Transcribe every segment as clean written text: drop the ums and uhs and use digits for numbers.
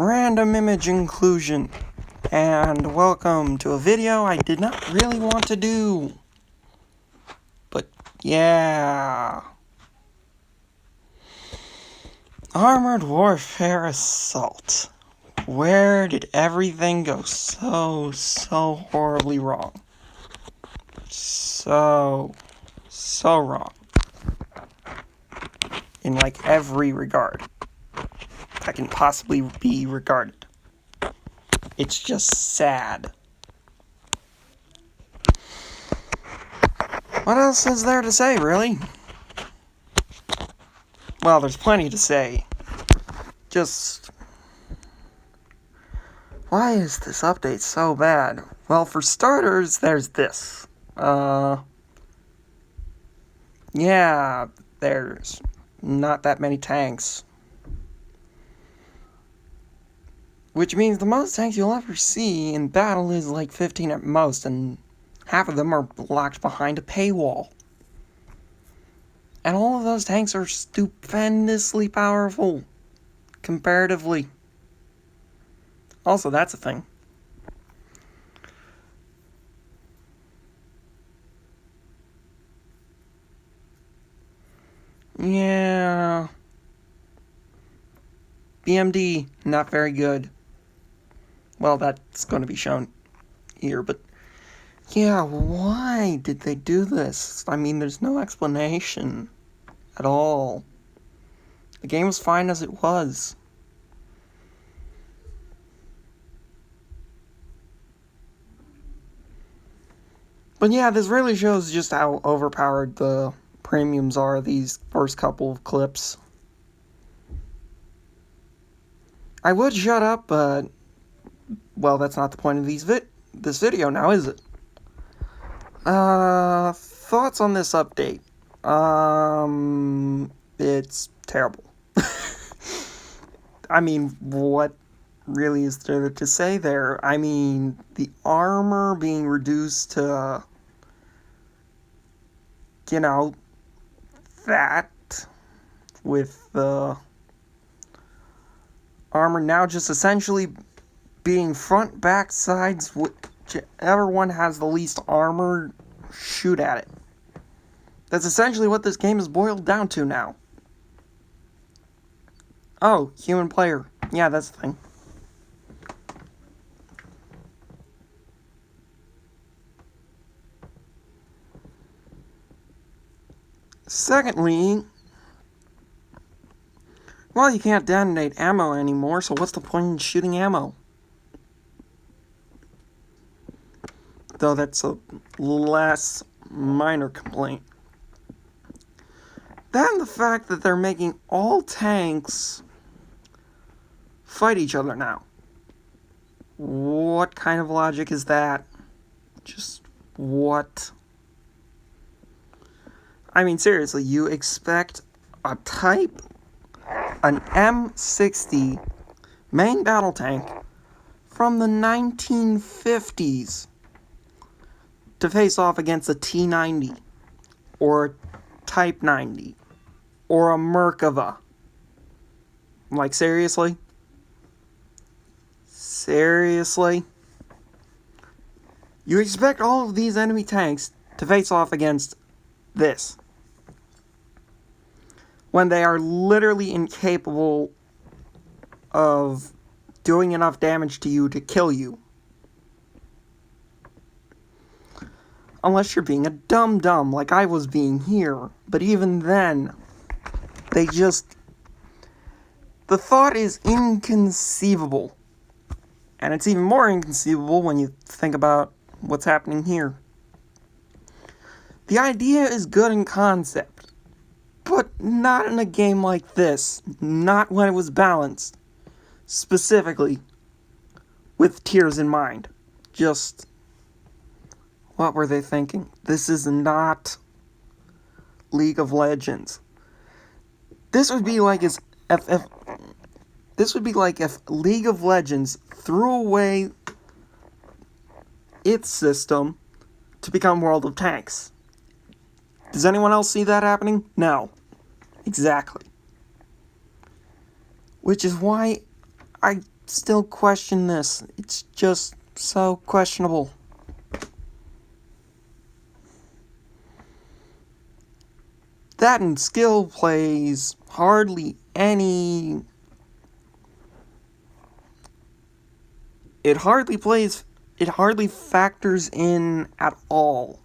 Random image inclusion, and welcome to a video I did not really want to do, but yeah. Armored Warfare Assault. Where did everything go so horribly wrong? So wrong. In like every regard that can possibly be regarded. It's just sad. What else is there to say, really? Well, there's plenty to say. Just... why is this update so bad? Well, for starters, there's this. Yeah, there's not that many tanks. Which means the most tanks you'll ever see in battle is like 15 at most, and half of them are locked behind a paywall. And all of those tanks are stupendously powerful, comparatively. Also, that's a thing. Yeah. BMD, not very good. Well, that's going to be shown here, but yeah, why did they do this? I mean, there's no explanation at all. The game was fine as it was. But yeah, this really shows just how overpowered the premiums are, these first couple of clips. I would shut up, but well, that's not the point of this video now, is it? Thoughts on this update? It's terrible. I mean, what really is there to say there? I mean, the armor being reduced to, you know, that, with the armor now just essentially being front, back, sides, whichever one has the least armor, shoot at it. That's essentially what this game is boiled down to now. Oh, human player. Yeah, that's the thing. Secondly, well, you can't detonate ammo anymore, so what's the point in shooting ammo? Though that's a less minor complaint. Then the fact that they're making all tanks fight each other now. What kind of logic is that? Just what? I mean, seriously, you expect a type, an M60 main battle tank from the 1950s to face off against a T90 or a Type 90 or a Merkava. Like, seriously? Seriously? You expect all of these enemy tanks to face off against this, when they are literally incapable of doing enough damage to you to kill you. Unless you're being a dum-dum like I was being here. But even then, the thought is inconceivable. And it's even more inconceivable when you think about what's happening here. The idea is good in concept, but not in a game like this. Not when it was balanced. Specifically, with tiers in mind. Just, what were they thinking? This is not League of Legends. This would be like if League of Legends threw away its system to become World of Tanks. Does anyone else see that happening? No. Exactly. Which is why I still question this. It's just so questionable. That and skill plays hardly any... It hardly factors in at all.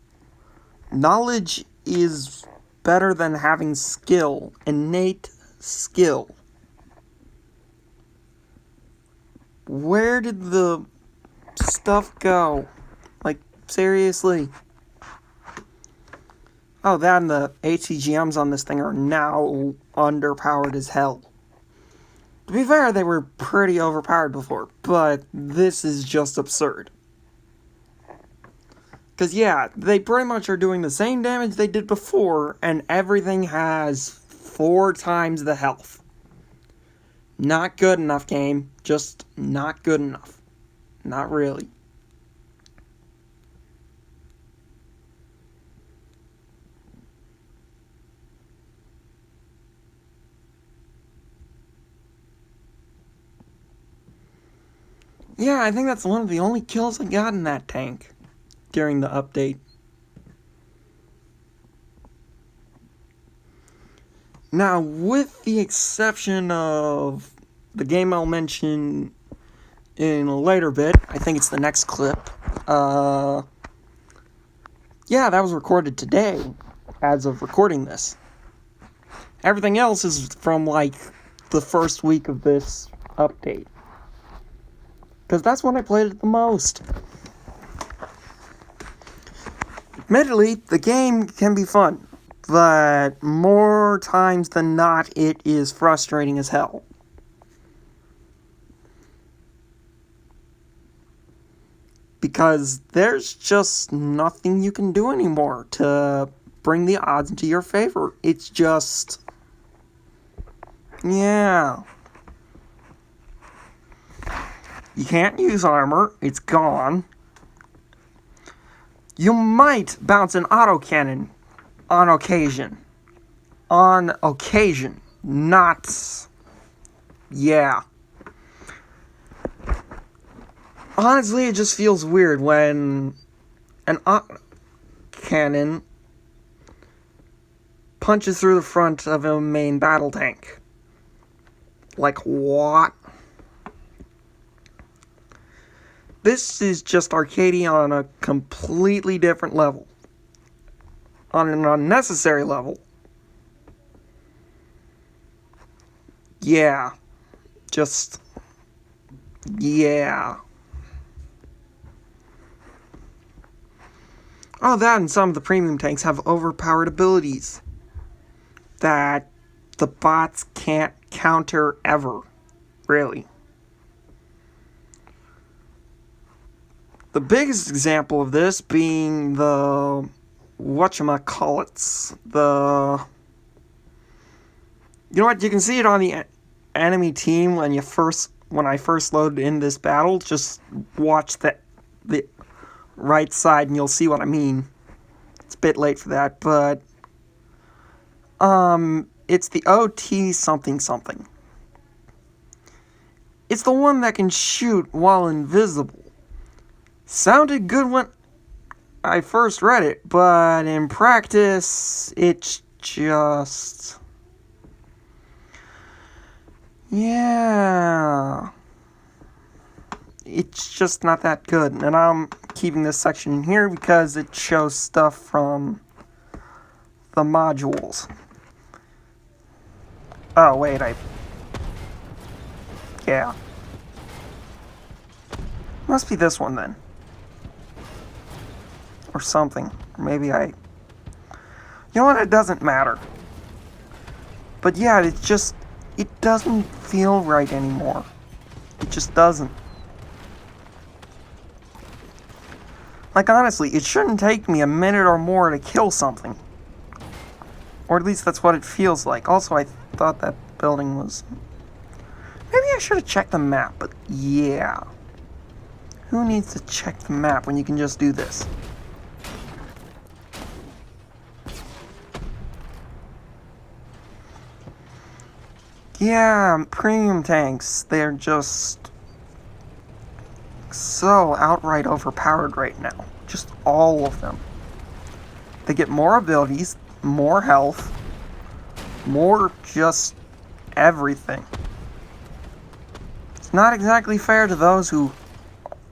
Knowledge is better than having skill, innate skill. Where did the stuff go? Like, seriously. Oh, that and the HCGMs on this thing are now underpowered as hell. To be fair, they were pretty overpowered before, but this is just absurd. Because, yeah, they pretty much are doing the same damage they did before, and everything has 4 times the health. Not good enough, game. Just not good enough. Not really. Yeah, I think that's one of the only kills I got in that tank during the update. Now, with the exception of the game I'll mention in a later bit, I think it's the next clip, yeah, that was recorded today, as of recording this. Everything else is from, like, the first week of this update. Because that's when I played it the most. Admittedly, the game can be fun, but more times than not, it is frustrating as hell. Because there's just nothing you can do anymore to bring the odds into your favor. It's just... yeah. You can't use armor. It's gone. You might bounce an autocannon on occasion. On occasion. Not... yeah. Honestly, it just feels weird when an autocannon punches through the front of a main battle tank. Like, what? This is just arcadey on a completely different level. On an unnecessary level. Yeah. Just... yeah. Oh, that and some of the premium tanks have overpowered abilities that the bots can't counter ever. Really. The biggest example of this being the... whatchamacallits. The... you know what? You can see it on the enemy team when I first loaded in this battle. Just watch the right side and you'll see what I mean. It's a bit late for that, but... it's the OT something something. It's the one that can shoot while invisible. Sounded good when I first read it, but in practice, it's just... yeah... it's just not that good. And I'm keeping this section in here because it shows stuff from the modules. Oh, wait, yeah. Must be this one then. Or something. Or maybe you know what? It doesn't matter. But yeah, it doesn't feel right anymore. It just doesn't. Like, honestly, it shouldn't take me a minute or more to kill something. Or at least that's what it feels like. Also, I thought that building was... maybe I should have checked the map, but yeah. Who needs to check the map when you can just do this? Yeah, premium tanks, they're just so outright overpowered right now. Just all of them. They get more abilities, more health, more just everything. It's not exactly fair to those who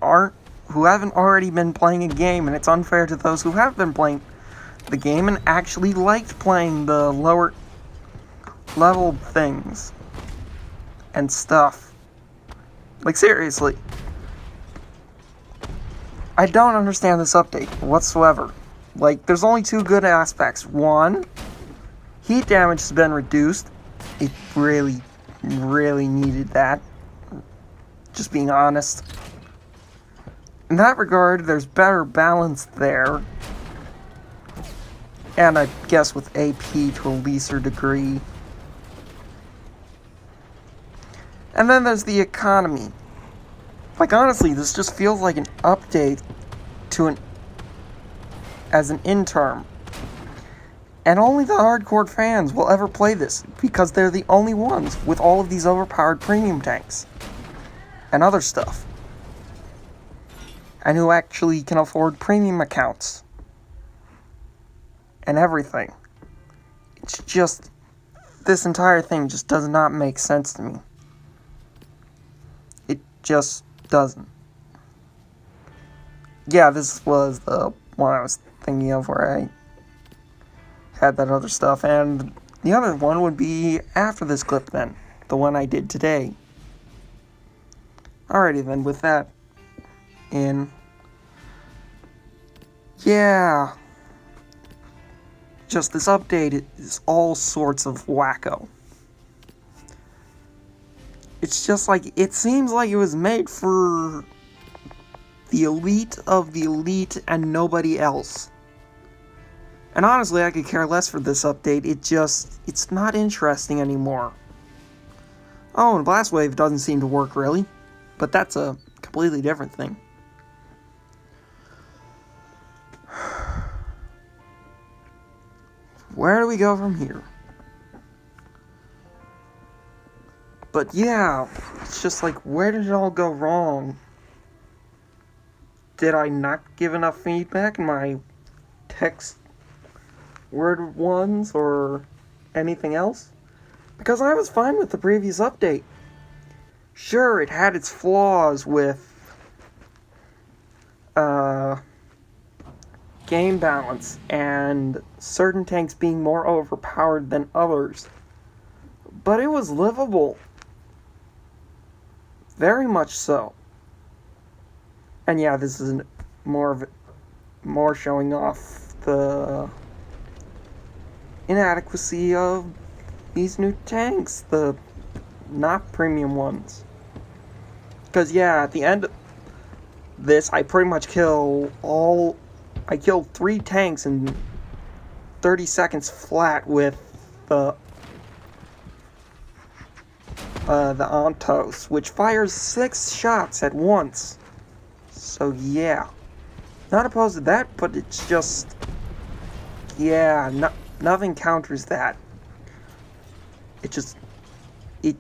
haven't already been playing a game, and it's unfair to those who have been playing the game and actually liked playing the lower level things and stuff. Like, seriously. I don't understand this update whatsoever. Like, there's only two good aspects. One, heat damage has been reduced. It really, really needed that. Just being honest. In that regard, there's better balance there. And I guess with AP to a lesser degree. And then there's the economy. Like, honestly, this just feels like an update to as an interim. And only the hardcore fans will ever play this, because they're the only ones with all of these overpowered premium tanks. And other stuff. And who actually can afford premium accounts. And everything. It's just, this entire thing just does not make sense to me. It just doesn't. Yeah, this was the one I was thinking of where I had that other stuff, and the other one would be after this clip then, the one I did today. Alrighty then, with that in, yeah, just this update is all sorts of wacko. It's just like, it seems like it was made for the elite of the elite and nobody else. And honestly, I could care less for this update. It's not interesting anymore. Oh, and Blast Wave doesn't seem to work really, but that's a completely different thing. Where do we go from here? But yeah, it's just like, where did it all go wrong? Did I not give enough feedback in my text word ones or anything else? Because I was fine with the previous update. Sure, it had its flaws with game balance and certain tanks being more overpowered than others. But it was livable. Very much so. And yeah, this is more showing off the inadequacy of these new tanks, the not premium ones. Because yeah, at the end of this, I pretty much I killed 3 tanks in 30 seconds flat with the Ontos, which fires 6 shots at once. So yeah, not opposed to that, but it's just, yeah, nothing counters that. It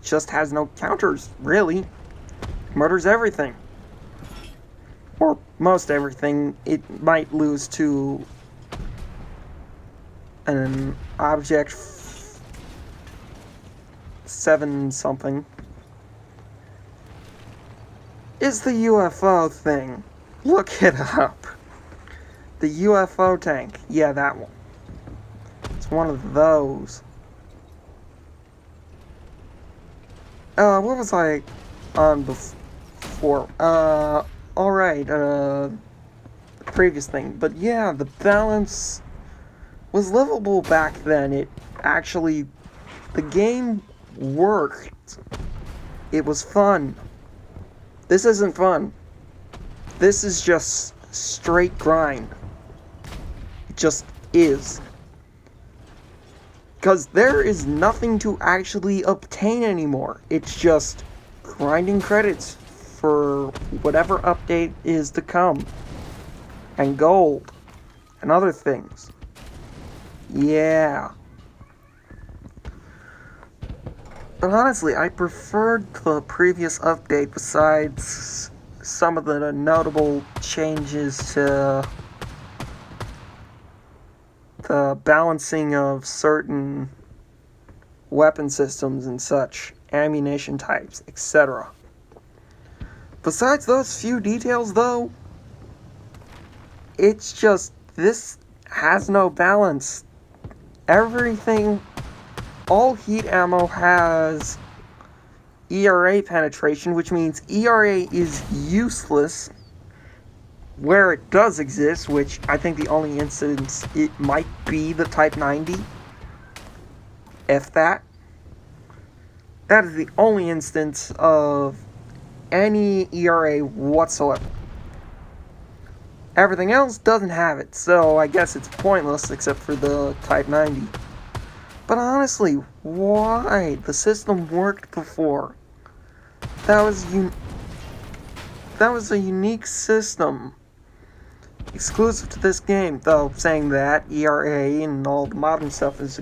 just has no counters, really. Murders everything. Or most everything. It might lose to an object 7 something. Is the UFO thing. Look it up. The UFO tank. Yeah, that one. It's one of those. What was I on before? Alright, previous thing. But yeah, the balance was livable back then. It actually, the game worked. It was fun. This isn't fun. This is just straight grind. It just is. Because there is nothing to actually obtain anymore. It's just grinding credits for whatever update is to come. And gold. And other things. Yeah. But honestly, I preferred the previous update besides some of the notable changes to the balancing of certain weapon systems and such, ammunition types, etc. Besides those few details, though, it's just, this has no balance. Everything, all heat ammo has ERA penetration, which means ERA is useless where it does exist, which I think the only instance it might be the Type 90, if that. That is the only instance of any ERA whatsoever. Everything else doesn't have it, so I guess it's pointless except for the Type 90. But honestly, why? The system worked before. That was a unique system. Exclusive to this game, though saying that, ERA and all the modern stuff is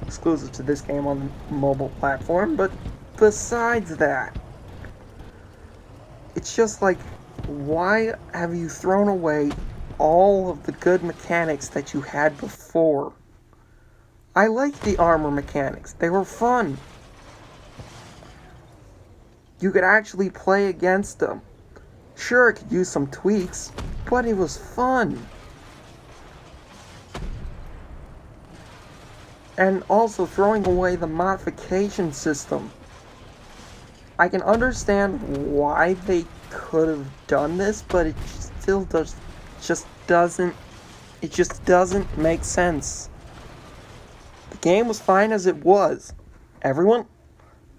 exclusive to this game on the mobile platform, but besides that, it's just like, why have you thrown away all of the good mechanics that you had before? I liked the armor mechanics. They were fun. You could actually play against them. Sure, it could use some tweaks, but it was fun. And also throwing away the modification system. I can understand why they could have done this, but it still just doesn't make sense. The game was fine as it was. Everyone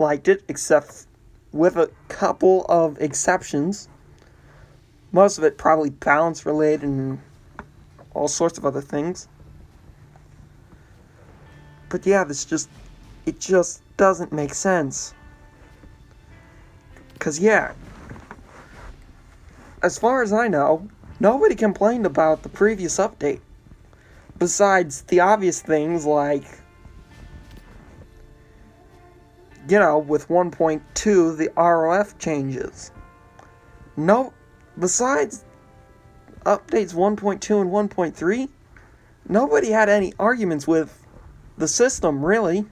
liked it, except with a couple of exceptions. Most of it probably balance related and all sorts of other things. But yeah, it just doesn't make sense. Cause yeah, as far as I know, nobody complained about the previous update. Besides the obvious things like, with 1.2, the ROF changes. Besides updates 1.2 and 1.3, nobody had any arguments with the system, really.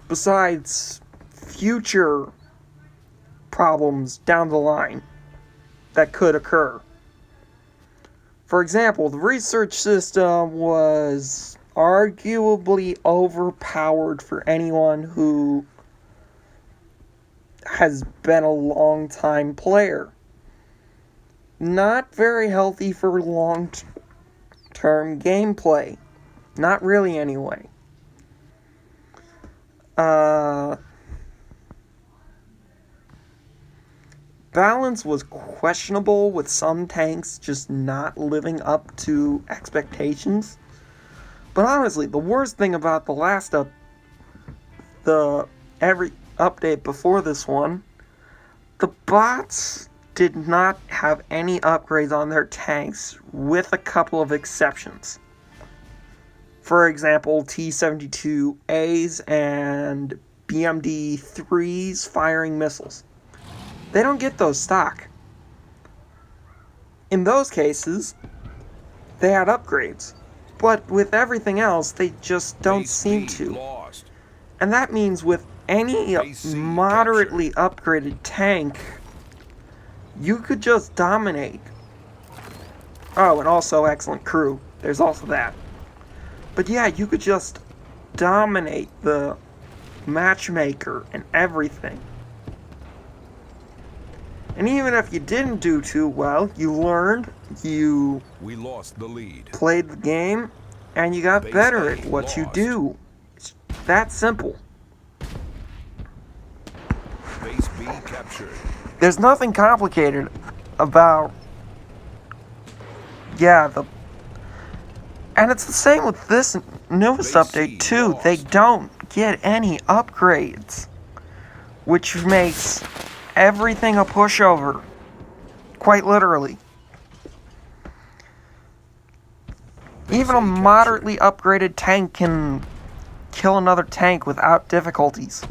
Besides future problems down the line that could occur. For example, the research system was arguably overpowered for anyone who has been a long-time player. Not very healthy for long-term gameplay. Not really, anyway. Balance was questionable, with some tanks just not living up to expectations. But honestly, the worst thing about every update before this one, the bots did not have any upgrades on their tanks, with a couple of exceptions. For example, T-72As and BMD-3s firing missiles. They don't get those stock. In those cases, they had upgrades. But with everything else, they just don't seem to. And that means with any moderately upgraded tank, you could just dominate. Oh, and also excellent crew. There's also that. But yeah, you could just dominate the matchmaker and everything. And even if you didn't do too well, you learned, we lost the lead. Played the game, and you got better at what you do. It's that simple. Base B captured. There's nothing complicated about, and it's the same with this newest update too. They don't get any upgrades, which makes everything a pushover, quite literally. Even a moderately upgraded tank can kill another tank without difficulties.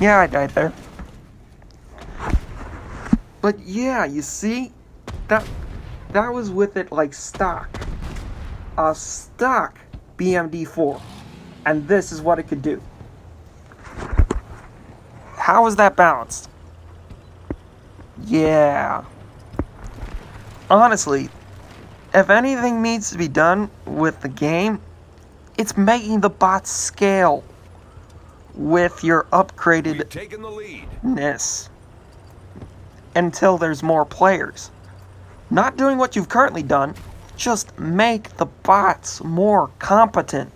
Yeah, I died there. But yeah, you see, that was with it like stock. A stock BMD4. And this is what it could do. How is that balanced? Yeah. Honestly, if anything needs to be done with the game, it's making the bots scale with your upgradedness until there's more players. Not doing what you've currently done, just make the bots more competent.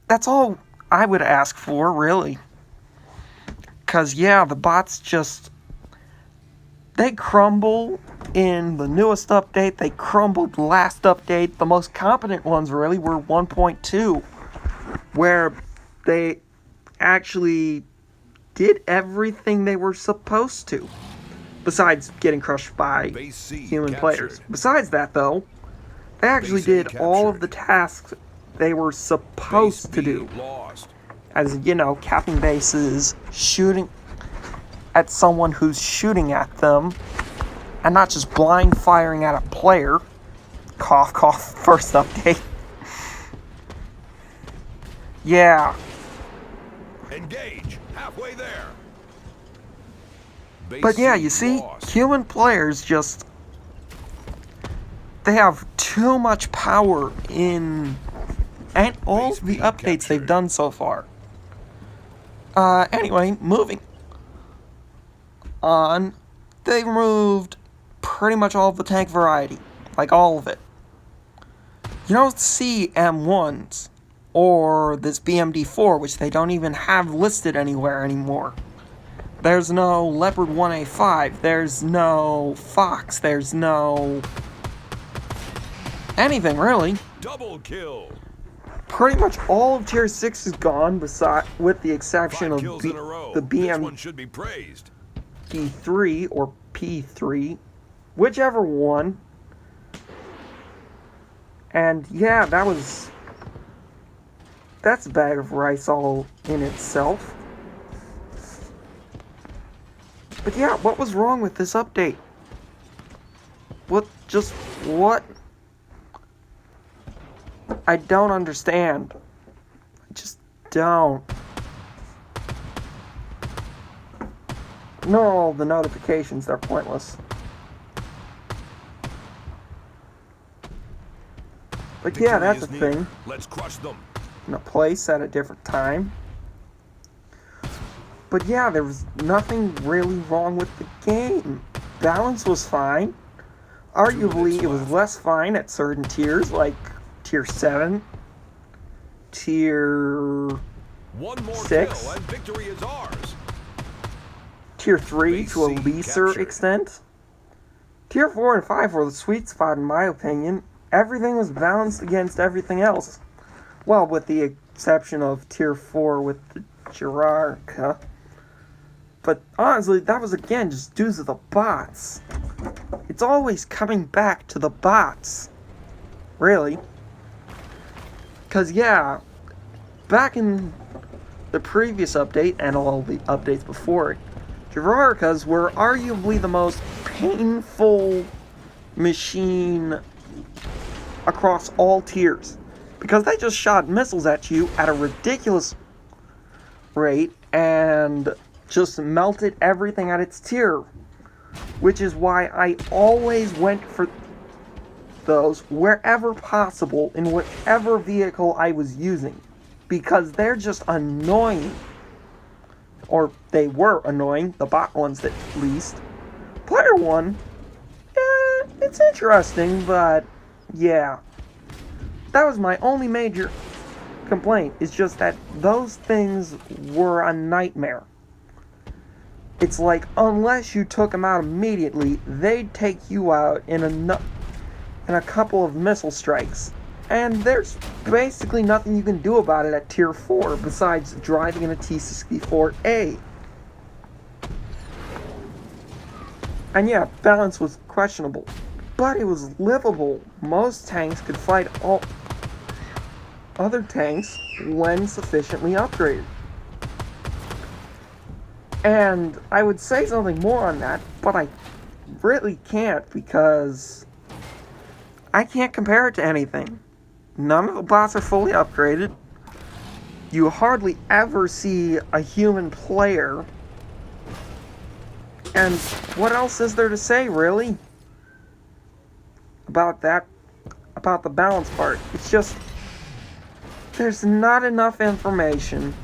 That's all I would ask for, really. Because, yeah, the bots just... they crumble in the newest update. They crumbled last update. The most competent ones, really, were 1.2. Where they actually did everything they were supposed to. Besides getting crushed by human players. Besides that, though, they actually did all of the tasks they were supposed to do. As, you know, capping bases, shooting at someone who's shooting at them, and not just blind firing at a player. Cough, cough, first update. Yeah. Engage, halfway there. But yeah, you see, human players just... they have too much power in... and all the updates they've done so far. Anyway, moving on. They removed pretty much all of the tank variety. Like, all of it. You don't see M1s, or this BMD4, which they don't even have listed anywhere anymore. There's no Leopard 1A5, there's no Fox, there's no... anything, really. Double kill. Pretty much all of Tier 6 is gone, with the exception of the BMD3 should be praised. or P3, whichever one. And yeah, that's a bag of rice all in itself. But yeah, what was wrong with this update? What? I don't understand. I just don't. No, the notifications, they're pointless. But yeah, that's a thing. Let's crush them. In a place at a different time. But yeah, there was nothing really wrong with the game. Balance was fine. Arguably, it was less fine at certain tiers, like Tier 7, Tier 6, and victory is ours. Tier 3 to a lesser extent. Tier 4 and 5 were the sweet spot in my opinion. Everything was balanced against everything else. Well, with the exception of Tier 4 with the Jirarka. But honestly, that was again just due to the bots. It's always coming back to the bots. Really. Because yeah, back in the previous update and all the updates before it, Jirarkas were arguably the most painful machine across all tiers. Because they just shot missiles at you at a ridiculous rate and just melted everything at its tier. Which is why I always went for those wherever possible in whatever vehicle I was using. Because they're just annoying. Or they were annoying, the bot ones at least. Player 1, it's interesting, but yeah. That was my only major complaint, is just that those things were a nightmare. It's like, unless you took them out immediately, they'd take you out in a couple of missile strikes. And there's basically nothing you can do about it at Tier 4 besides driving in a T-64A. And yeah, balance was questionable. but it was livable. Most tanks could fight all other tanks when sufficiently upgraded. And I would say something more on that, but I really can't because I can't compare it to anything. None of the bots are fully upgraded. You hardly ever see a human player. And what else is there to say, really? About that, about the balance part. It's just, there's not enough information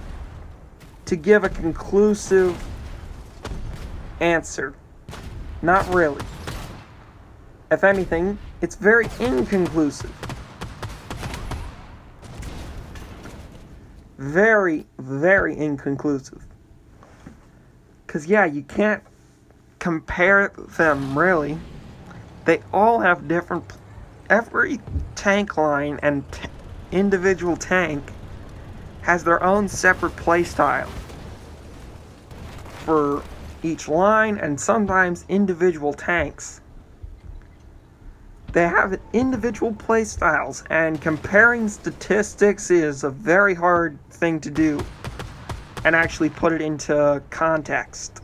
to give a conclusive answer. Not really. If anything, it's very inconclusive. Very, very inconclusive. Because, yeah, you can't compare them, really. They all have different... Every tank line and individual tank has their own separate playstyle for each line and sometimes individual tanks. They have individual playstyles, and comparing statistics is a very hard thing to do and actually put it into context.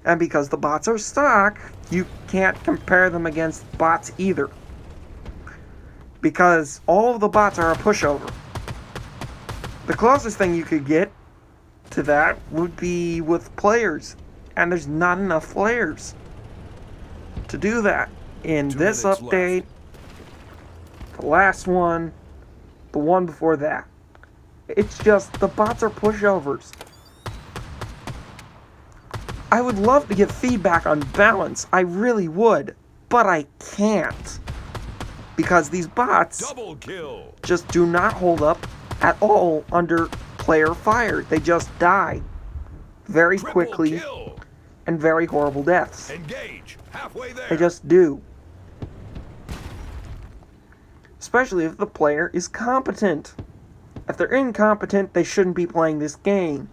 And because the bots are stock, you can't compare them against bots either. Because all of the bots are a pushover. The closest thing you could get to that would be with players. And there's not enough players to do that. In this update, the last one, the one before that. It's just, the bots are pushovers. I would love to get feedback on balance, I really would, but I can't. Because these bots just do not hold up at all under player fire. They just die very quickly and very horrible deaths. Engage. Halfway there. They just do. Especially if the player is competent. If they're incompetent, they shouldn't be playing this game.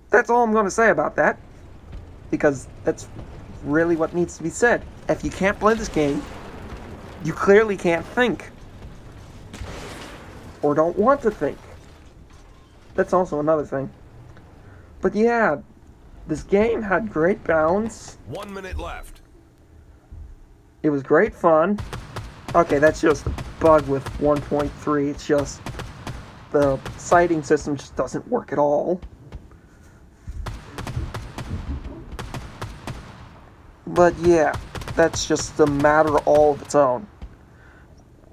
That's all I'm going to say about that. Because that's really what needs to be said. If you can't play this game, you clearly can't think. Or don't want to think. That's also another thing. But yeah, this game had great balance. 1 minute left. It was great fun. Okay, that's just a bug with 1.3. It's just the sighting system just doesn't work at all. But yeah, that's just a matter all of its own.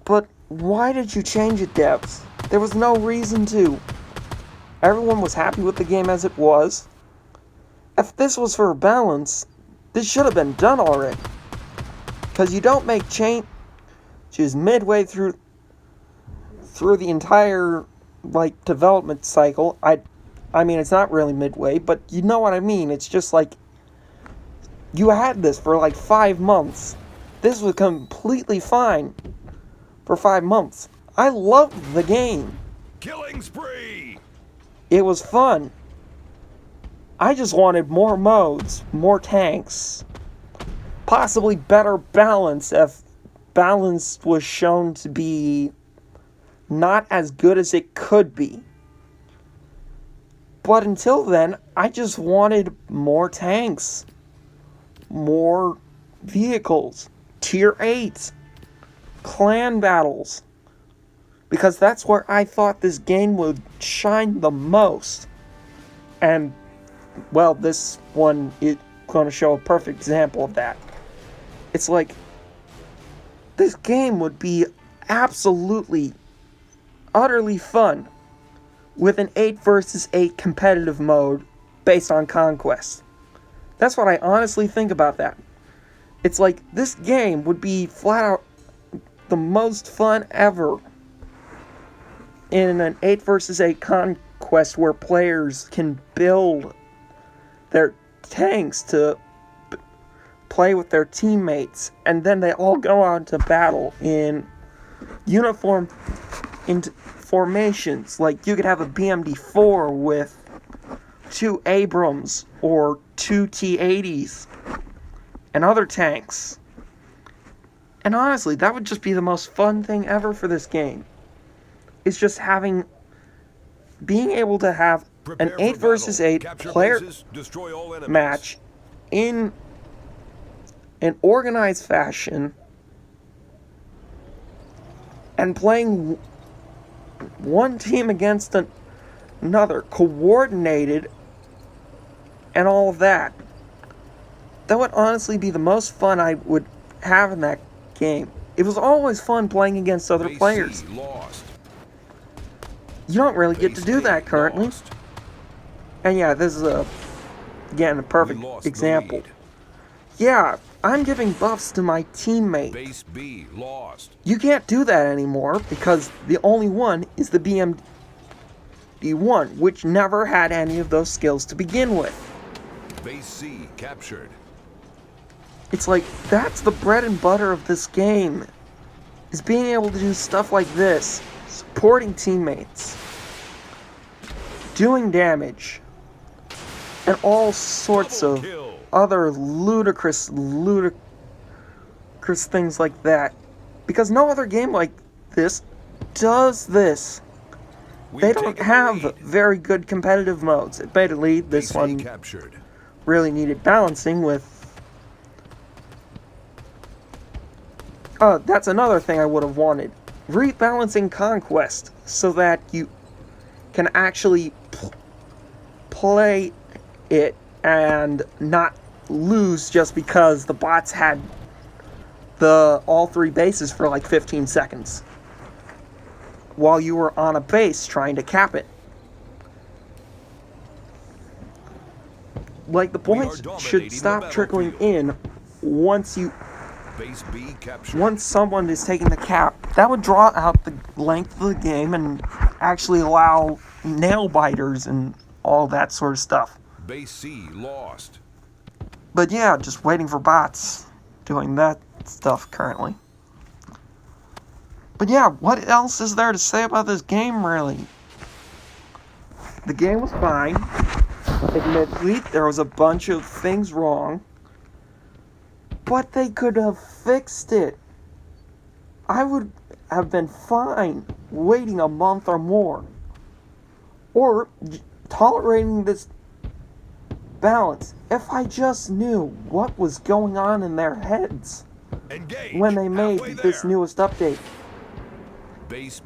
But why did you change it, devs? There was no reason to. Everyone was happy with the game as it was. If this was for balance, this should have been done already. Because you don't make changes midway through the entire, development cycle. I mean, it's not really midway, but you know what I mean. It's just you had this for 5 months. This was completely fine for 5 months. I loved the game. Killing spree. It was fun. I just wanted more modes, more tanks, possibly better balance if balance was shown to be not as good as it could be. But until then, I just wanted more tanks, more vehicles, tier 8s, clan battles, because that's where I thought this game would shine the most. And well, this one is going to show a perfect example of that. It's this game would be absolutely, utterly fun with an 8 versus 8 competitive mode based on conquest. That's what I honestly think about that. It's this game would be flat out the most fun ever in an 8 versus 8 conquest where players can build their tanks to play with their teammates, and then they all go out to battle in uniform formations. You could have a BMD-4 with 2 Abrams or 2 T-80s, and other tanks. And honestly, that would just be the most fun thing ever for this game. It's just being able to have an 8 versus 8 player match in an organized fashion and playing one team against another, coordinated, and all of that. That would honestly be the most fun I would have in that game. It was always fun playing against other players. You don't really get to do that currently. And yeah, this is again, a perfect example. Yeah, I'm giving buffs to my teammate. Base B lost. You can't do that anymore because the only one is the BMD1, which never had any of those skills to begin with. Base C captured. It's like, that's the bread and butter of this game, is being able to do stuff like this, supporting teammates, doing damage, and all sorts of other ludicrous things like that. Because no other game like this does this. They don't have very good competitive modes. Admittedly, this one really needed balancing with... that's another thing I would have wanted. Rebalancing Conquest so that you can actually play it and not lose just because the bots had all 3 bases for like 15 seconds while you were on a base trying to cap it. Like, the points should stop trickling in once someone is taking the cap. That would draw out the length of the game and actually allow nail biters and all that sort of stuff. Base C lost. But yeah, just waiting for bots doing that stuff currently. But yeah, what else is there to say about this game, really? The game was fine. Admittedly, there was a bunch of things wrong. But they could have fixed it. I would have been fine waiting a month or more. Or tolerating this balance if I just knew what was going on in their heads when they made this newest update.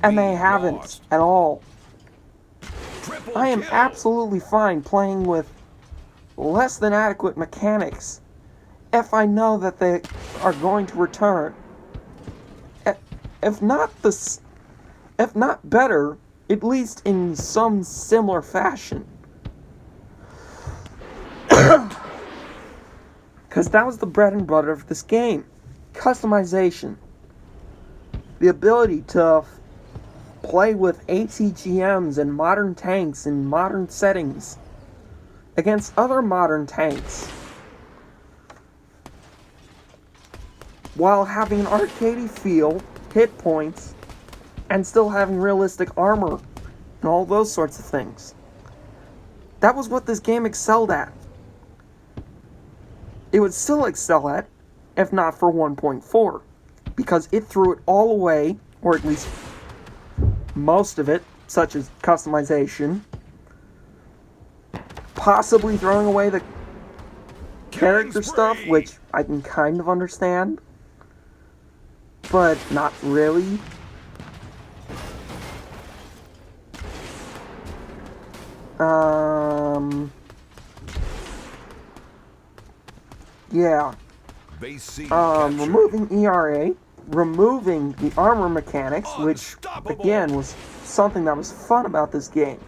And they haven't at all. I am absolutely fine playing with less than adequate mechanics if I know that they are going to return. If not better, at least in some similar fashion. Because that was the bread and butter of this game. Customization. The ability to play with ATGMs and modern tanks in modern settings against other modern tanks, while having an arcadey feel, hit points, and still having realistic armor and all those sorts of things. That was what this game excelled at. It would still excel at, if not for 1.4, because it threw it all away, or at least most of it, such as customization, possibly throwing away the character stuff, which I can kind of understand, but not really. Yeah. Removing ERA, removing the armor mechanics, which, again, was something that was fun about this game.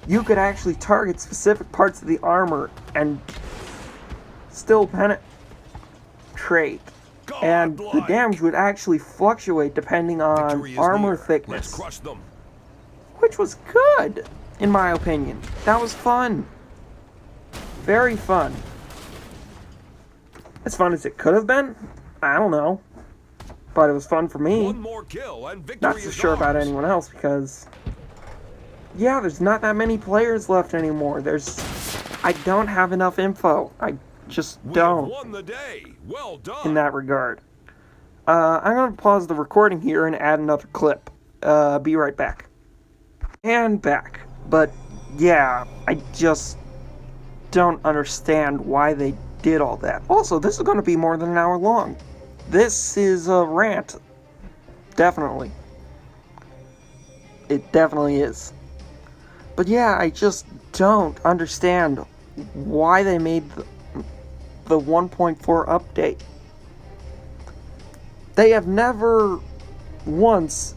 You could actually target specific parts of the armor and still penetrate. And the damage would actually fluctuate depending on armor thickness. Which was good, in my opinion. That was fun. Very fun. As fun as it could have been? I don't know. But it was fun for me. Not so sure about anyone else because... yeah, there's not that many players left anymore. I don't have enough info. I just We have don't won the day. Well done. in that regard. I'm going to pause the recording here and add another clip. Be right back. And back. But, yeah, I just don't understand why they did all that. Also, this is going to be more than an hour long. This is a rant. Definitely. It definitely is. But yeah, I just don't understand why they made the 1.4 update. They have never once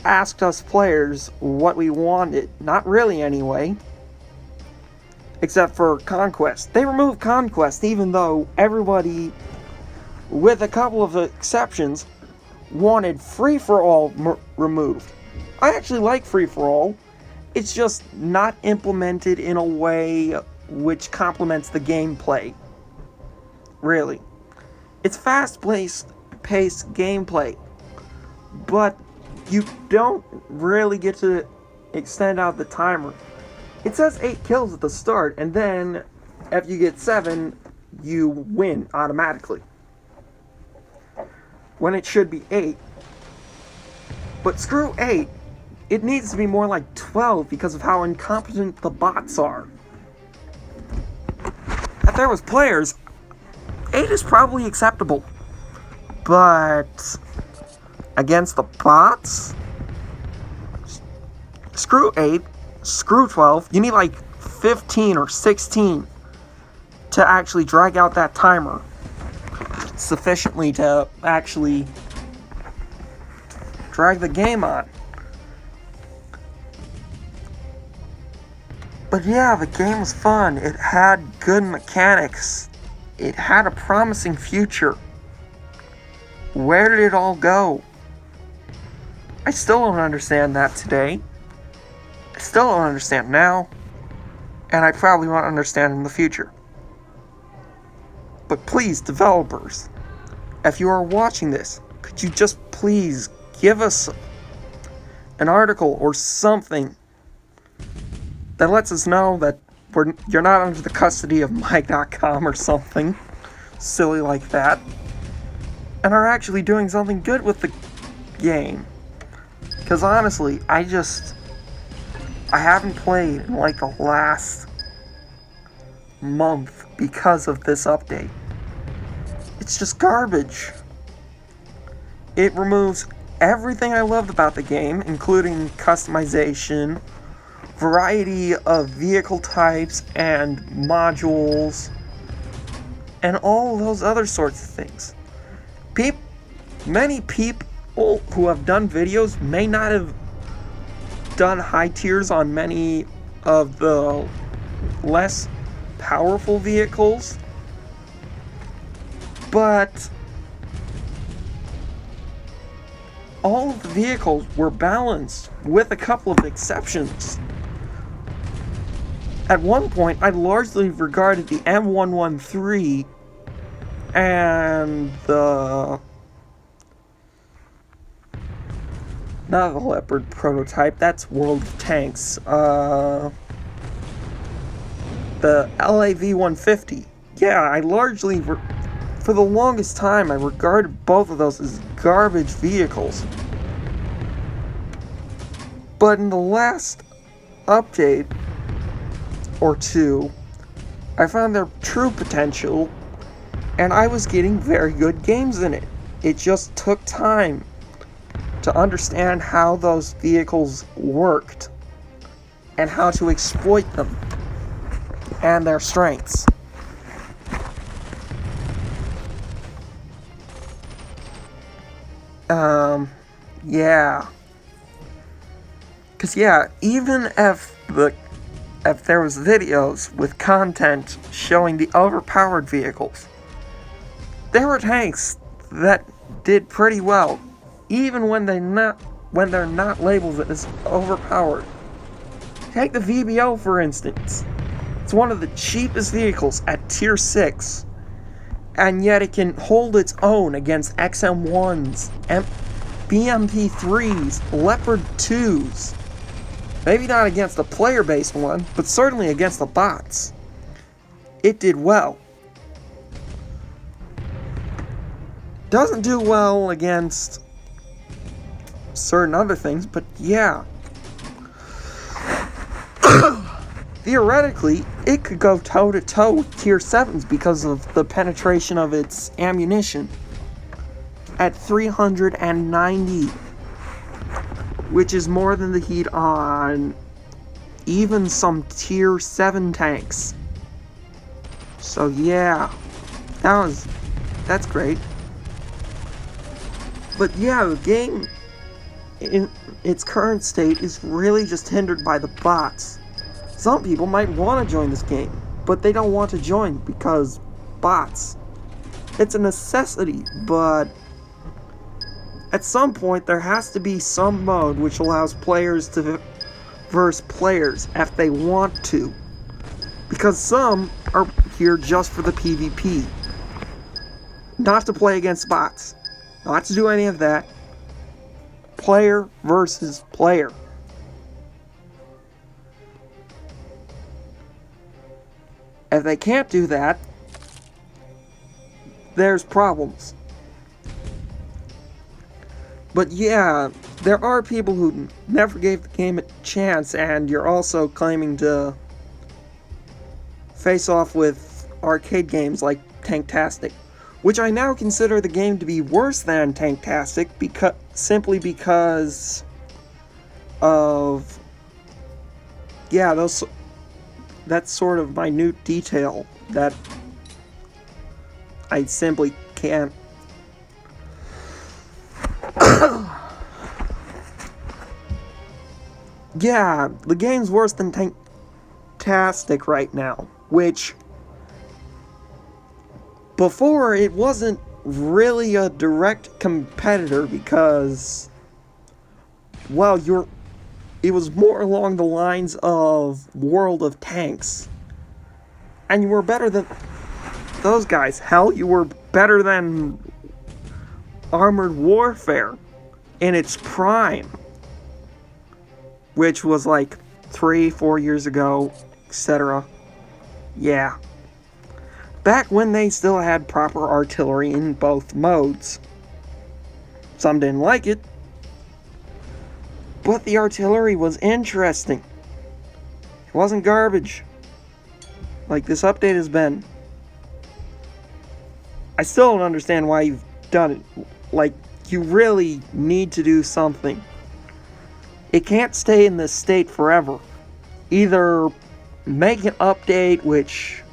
asked us players what we wanted. Not really, anyway. Except for Conquest. They removed Conquest, even though everybody, with a couple of exceptions, wanted free-for-all removed. I actually like free-for-all. It's just not implemented in a way which complements the gameplay. Really. It's fast-paced gameplay, but you don't really get to extend out the timer. It says 8 kills at the start, and then if you get 7, you win automatically. When it should be 8. But screw 8. It needs to be more like 12 because of how incompetent the bots are. If there was players, 8 is probably acceptable. But against the bots? Screw 8. Screw 12. You need like 15 or 16 to actually drag out that timer sufficiently to actually drag the game on. But yeah, the game was fun. It had good mechanics. It had a promising future. Where did it all go? I still don't understand that today. I still don't understand now. And I probably won't understand in the future. But please, developers, if you are watching this, could you just please give us an article or something that lets us know that you're not under the custody of Mike.com or something silly like that, and are actually doing something good with the game. Because honestly, I haven't played in like the last month because of this update. It's just garbage. It removes everything I loved about the game, including customization, variety of vehicle types and modules, and all those other sorts of things. Many people who have done videos may not have done high tiers on many of the less powerful vehicles, but all of the vehicles were balanced with a couple of exceptions. At one point, I largely regarded the M113 and not the Leopard prototype, that's World of Tanks, the LAV-150. Yeah, I largely, for the longest time, I regarded both of those as garbage vehicles. But in the last update or two, I found their true potential, and I was getting very good games in it. It just took time to understand how those vehicles worked and how to exploit them and their strengths. Yeah. Cause yeah, even if there was videos with content showing the overpowered vehicles, there were tanks that did pretty well, even when they're not labeled as overpowered. Take the VBO for instance. It's one of the cheapest vehicles at tier 6, and yet it can hold its own against XM1s, BMP3s, Leopard 2s. Maybe not against the player-based one, but certainly against the bots. it did well. Doesn't do well against certain other things, but yeah. Theoretically, it could go toe-to-toe with Tier 7s because of the penetration of its ammunition at 390, which is more than the heat on even some Tier 7 tanks. So yeah, that's great. But yeah, the game in its current state is really just hindered by the bots. Some people might want to join this game, but they don't want to join because bots. It's a necessity, but at some point there has to be some mode which allows players to verse players if they want to. Because some are here just for the PvP. Not to play against bots. Not to do any of that. Player versus player. If they can't do that, there's problems. But yeah, there are people who never gave the game a chance, and you're also claiming to face off with arcade games like Tanktastic, which I now consider the game to be worse than Tanktastic simply because of that sort of minute detail that I simply can't. Yeah, the game's worse than Tanktastic right now, which before it wasn't really a direct competitor because, well, it was more along the lines of World of Tanks. And you were better than those guys. Hell, you were better than Armored Warfare in its prime, which was like 3-4 years ago, etc. Yeah. Back when they still had proper artillery in both modes. Some didn't like it, but the artillery was interesting. It wasn't garbage, like this update has been. I still don't understand why you've done it. Like, you really need to do something. It can't stay in this state forever. Either make an update which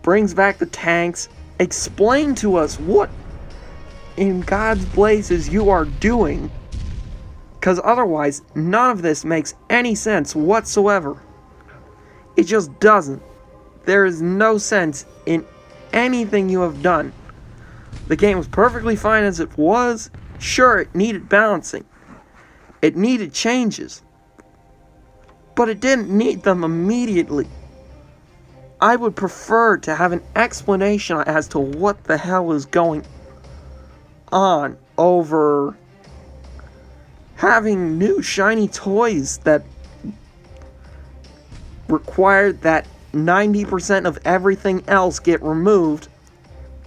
brings back the tanks, explain to us what in God's blazes you are doing, because otherwise none of this makes any sense whatsoever. It just doesn't. There is no sense in anything you have done. The game was perfectly fine as it was. Sure, it needed balancing. It needed changes. But it didn't need them immediately. I would prefer to have an explanation as to what the hell is going on over having new shiny toys that required that 90% of everything else get removed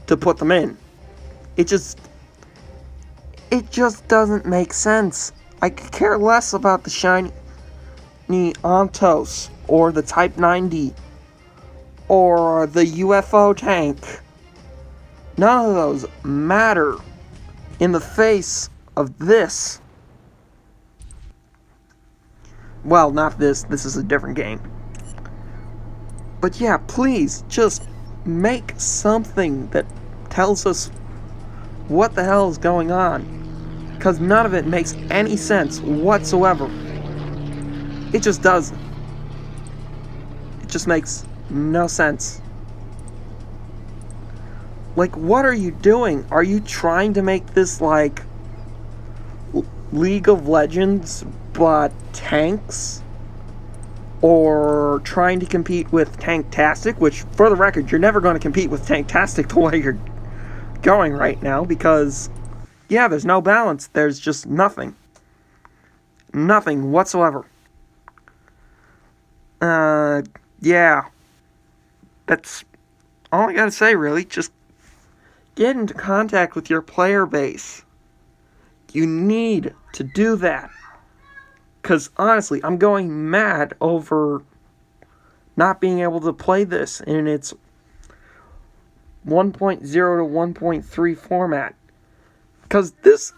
to put them in. It just doesn't make sense. I could care less about the shiny Ontos or the Type 90 or the UFO tank. None of those matter in the face of this. Well, not this. This is a different game. But yeah, please, just make something that tells us what the hell is going on. Because none of it makes any sense whatsoever. It just doesn't. It just makes no sense. Like, what are you doing? Are you trying to make this like League of Legends, but tanks? Or trying to compete with Tanktastic, which, for the record, you're never going to compete with Tanktastic the way you're going right now, because, yeah, there's no balance. There's just nothing. Nothing whatsoever. Yeah. That's all I gotta say, really. Just get into contact with your player base. You need to do that. Because honestly, I'm going mad over not being able to play this in its 1.0 to 1.3 format. Because this,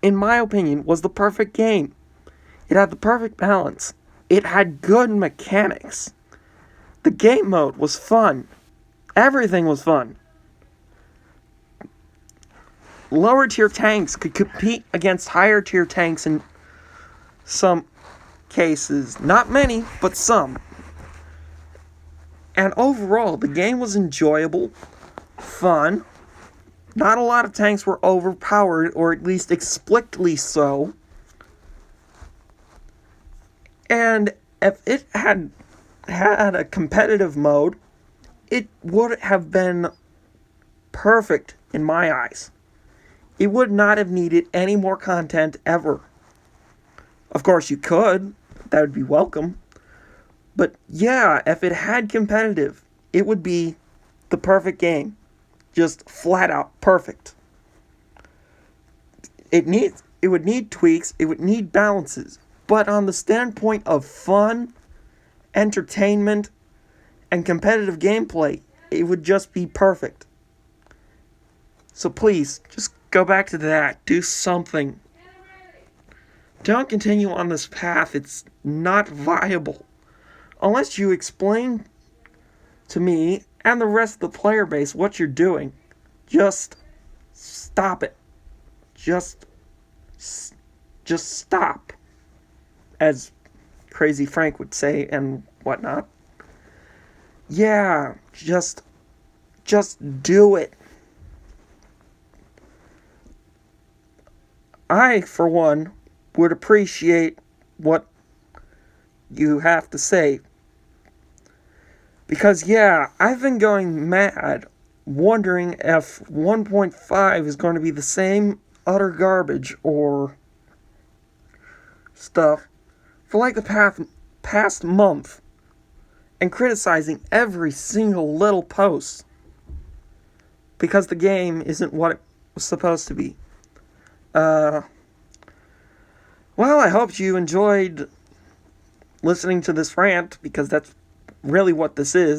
in my opinion, was the perfect game. It had the perfect balance. It had good mechanics. The game mode was fun. Everything was fun. Lower tier tanks could compete against higher tier tanks in some cases. Not many, but some. And overall, the game was enjoyable, fun. Not a lot of tanks were overpowered, or at least explicitly so. And if it had a competitive mode, it would have been perfect in my eyes. It would not have needed any more content ever. Of course, you could. That would be welcome. But yeah, if it had competitive, it would be the perfect game. Just flat out perfect. It would need tweaks, it would need balances. But on the standpoint of fun, entertainment, and competitive gameplay, it would just be perfect. So please, just go back to that. Do something. Don't continue on this path. It's not viable. Unless you explain to me and the rest of the player base what you're doing. Just stop it. Just stop. As Crazy Frank would say and whatnot. Yeah, just do it. I, for one, would appreciate what you have to say. Because, yeah, I've been going mad, wondering if 1.5 is going to be the same utter garbage or stuff for like the past month, and criticizing every single little post because the game isn't what it was supposed to be. Well, I hope you enjoyed listening to this rant, because that's really what this is.